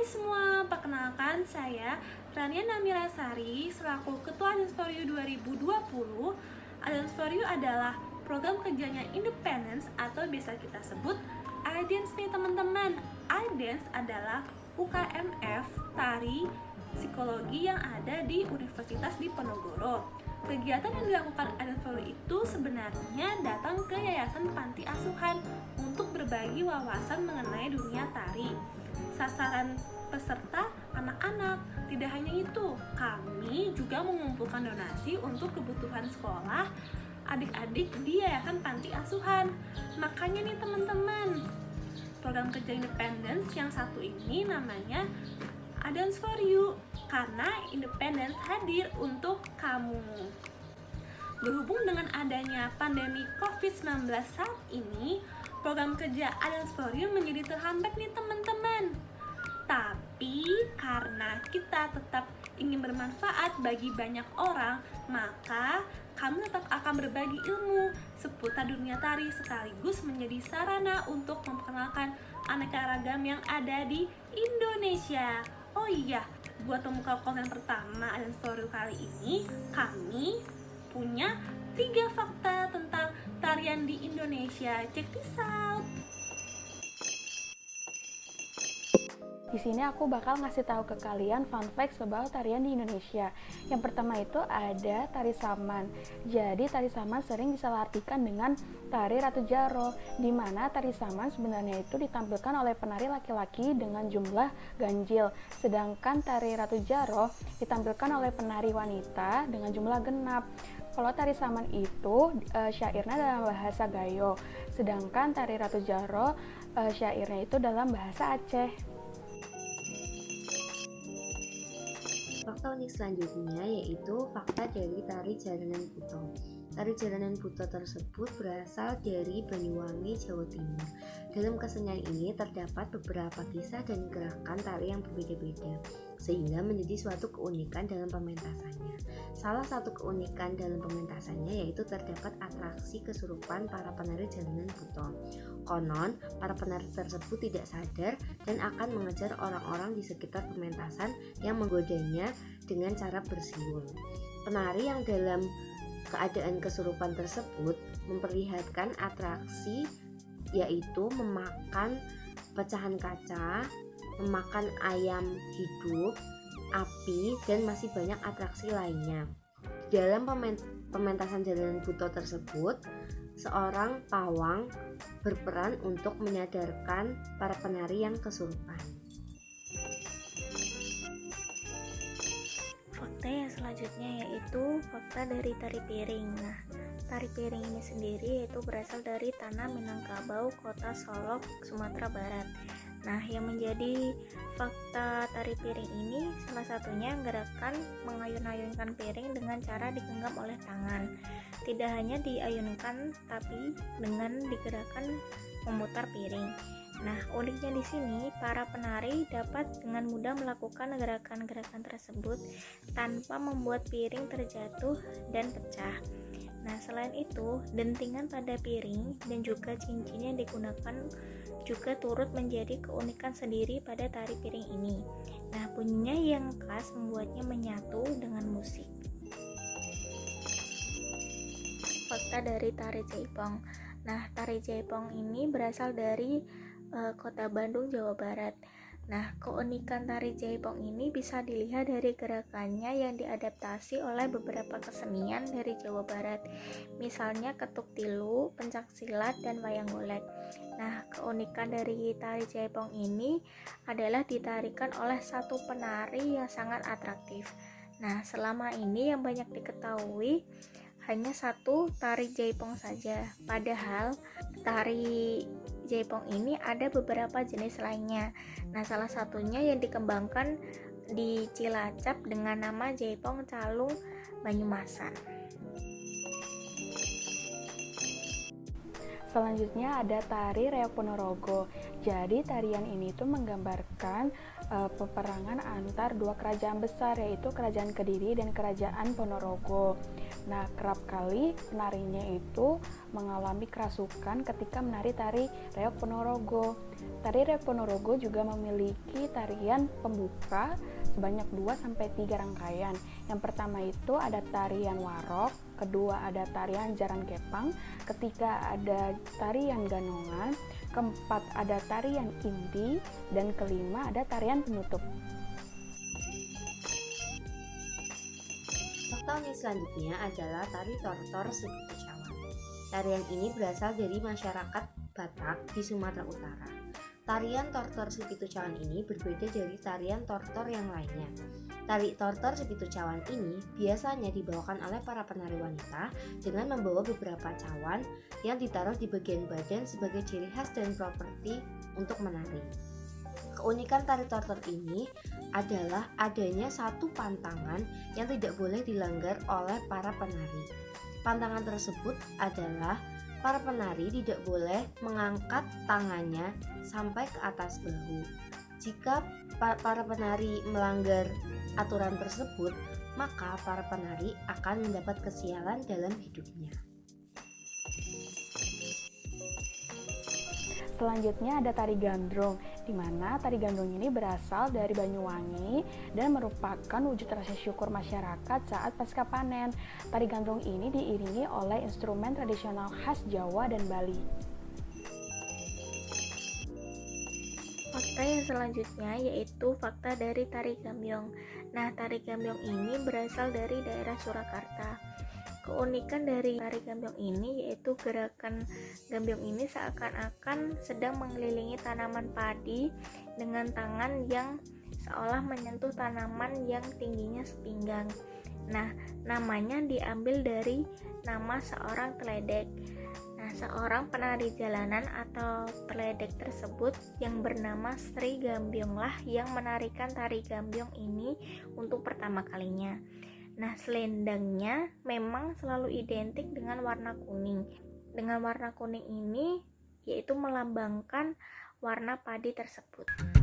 Hai semua, perkenalkan saya Rania Namira Sari selaku Ketua Dance for You 2020. Dance for You adalah program kerjanya Independence atau biasa kita sebut iDance nih teman-teman. iDance adalah UKMF Tari Psikologi yang ada di Universitas Diponegoro. Kegiatan yang dilakukan iDance for You itu sebenarnya datang ke Yayasan Panti Asuhan untuk berbagi wawasan mengenai dunia tari. Sasaran peserta anak-anak. Tidak hanya itu, kami juga mengumpulkan donasi untuk kebutuhan sekolah adik-adik di Yayasan Panti Asuhan. Makanya nih teman-teman, program kerja Independence yang satu ini namanya Dance for You, karena Independence hadir untuk kamu. Berhubung dengan adanya pandemi COVID-19 saat ini, program kerja Dance for You menjadi terhambat nih teman-teman. Tapi karena kita tetap ingin bermanfaat bagi banyak orang, maka kami tetap akan berbagi ilmu seputar dunia tari sekaligus menjadi sarana untuk memperkenalkan aneka ragam yang ada di Indonesia. Oh iya, buat pembuka konten pertama Dance for You kali ini, kami punya 3 fakta tentang tarian di Indonesia. Check this out. Di sini aku bakal ngasih tahu ke kalian fun fact soal tarian di Indonesia. Yang pertama itu ada tari saman. Jadi tari saman sering disalahartikan dengan tari Ratu Jaro, di mana tari saman sebenarnya itu ditampilkan oleh penari laki-laki dengan jumlah ganjil, sedangkan tari Ratu Jaro ditampilkan oleh penari wanita dengan jumlah genap. Kalau tari saman itu syairnya dalam bahasa Gayo, sedangkan tari Ratu Jaro syairnya itu dalam bahasa Aceh. Fakta unik selanjutnya yaitu fakta dari tari Jalanan Buto. Tari Jalanan Buto tersebut berasal dari Banyuwangi, Jawa Timur. Dalam kesenian ini terdapat beberapa kisah dan gerakan tari yang berbeda-beda, sehingga menjadi suatu keunikan dalam pementasannya. Salah satu keunikan dalam pementasannya yaitu terdapat atraksi kesurupan para penari Jalanan Buto. Konon, para penari tersebut tidak sadar dan akan mengejar orang-orang di sekitar pementasan yang menggodanya dengan cara bersiul. Penari yang dalam keadaan kesurupan tersebut memperlihatkan atraksi yaitu memakan pecahan kaca, memakan ayam hidup, api, dan masih banyak atraksi lainnya. Dalam pementasan Jalanan Buto tersebut, seorang pawang berperan untuk menyadarkan para penari yang kesurupan. Fakta yang selanjutnya yaitu fakta dari tari piring. Nah, tari piring ini sendiri yaitu berasal dari tanah Minangkabau, kota Solok, Sumatera Barat. Nah, yang menjadi fakta tari piring ini salah satunya gerakan mengayun-ayunkan piring dengan cara digenggam oleh tangan. Tidak hanya diayunkan, tapi dengan digerakkan memutar piring. Nah, uniknya di sini para penari dapat dengan mudah melakukan gerakan-gerakan tersebut tanpa membuat piring terjatuh dan pecah. Nah, selain itu, dentingan pada piring dan juga cincin yang digunakan juga turut menjadi keunikan sendiri pada tari piring ini. Nah, bunyinya yang khas membuatnya menyatu dengan musik. Fakta dari tari Jaipong. Nah, tari Jaipong ini berasal dari kota Bandung, Jawa Barat. Nah, keunikan tari Jaipong ini bisa dilihat dari gerakannya yang diadaptasi oleh beberapa kesenian dari Jawa Barat, misalnya ketuk tilu, pencak silat, dan wayang golek. Nah, keunikan dari tari Jaipong ini adalah ditarikan oleh satu penari yang sangat atraktif. Nah, selama ini yang banyak diketahui hanya satu tari Jaipong saja, padahal tari Jaipong ini ada beberapa jenis lainnya. Nah, salah satunya yang dikembangkan di Cilacap dengan nama Jaipong Calung Banyumasan. Selanjutnya ada tari Reok Ponorogo. Jadi tarian ini tuh menggambarkan peperangan antar dua kerajaan besar, yaitu Kerajaan Kediri dan Kerajaan Ponorogo. Nah, kerap kali penarinya itu mengalami kerasukan ketika menari tari Reog Ponorogo. Tari Reog Ponorogo juga memiliki tarian pembuka sebanyak 2-3 rangkaian. Yang pertama itu ada tarian warok, kedua ada tarian jaran kepang, ketiga ada tarian ganongan, keempat ada tarian indi, dan kelima ada tarian penutup. Fakta unik selanjutnya adalah tari tortor Sepitu Cawan. Tarian ini berasal dari masyarakat Batak di Sumatera Utara. Tarian tortor Sepitu Cawan ini berbeda dari tarian tortor yang lainnya. Tari tortor Sepitu Cawan ini biasanya dibawakan oleh para penari wanita dengan membawa beberapa cawan yang ditaruh di bagian badan sebagai ciri khas dan properti untuk menari. Keunikan tari tortor ini adalah adanya satu pantangan yang tidak boleh dilanggar oleh para penari. Pantangan tersebut adalah para penari tidak boleh mengangkat tangannya sampai ke atas bahu. Jika para penari melanggar aturan tersebut, maka para penari akan mendapat kesialan dalam hidupnya. Selanjutnya ada tari gandrung, di mana tari gandrung ini berasal dari Banyuwangi dan merupakan wujud rasa syukur masyarakat saat pasca panen. Tari gandrung ini diiringi oleh instrumen tradisional khas Jawa dan Bali. Fakta yang selanjutnya yaitu fakta dari tari gambyong. Nah, tari gambyong ini berasal dari daerah Surakarta. Keunikan dari tari gambyong ini yaitu gerakan gambyong ini seakan-akan sedang mengelilingi tanaman padi dengan tangan yang seolah menyentuh tanaman yang tingginya sepinggang. Nah, namanya diambil dari nama seorang teledek. Nah, seorang penari jalanan atau teledek tersebut yang bernama Sri Gambyonglah yang menarikan tari gambyong ini untuk pertama kalinya. Nah, selendangnya memang selalu identik dengan warna kuning. Dengan warna kuning ini yaitu melambangkan warna padi tersebut.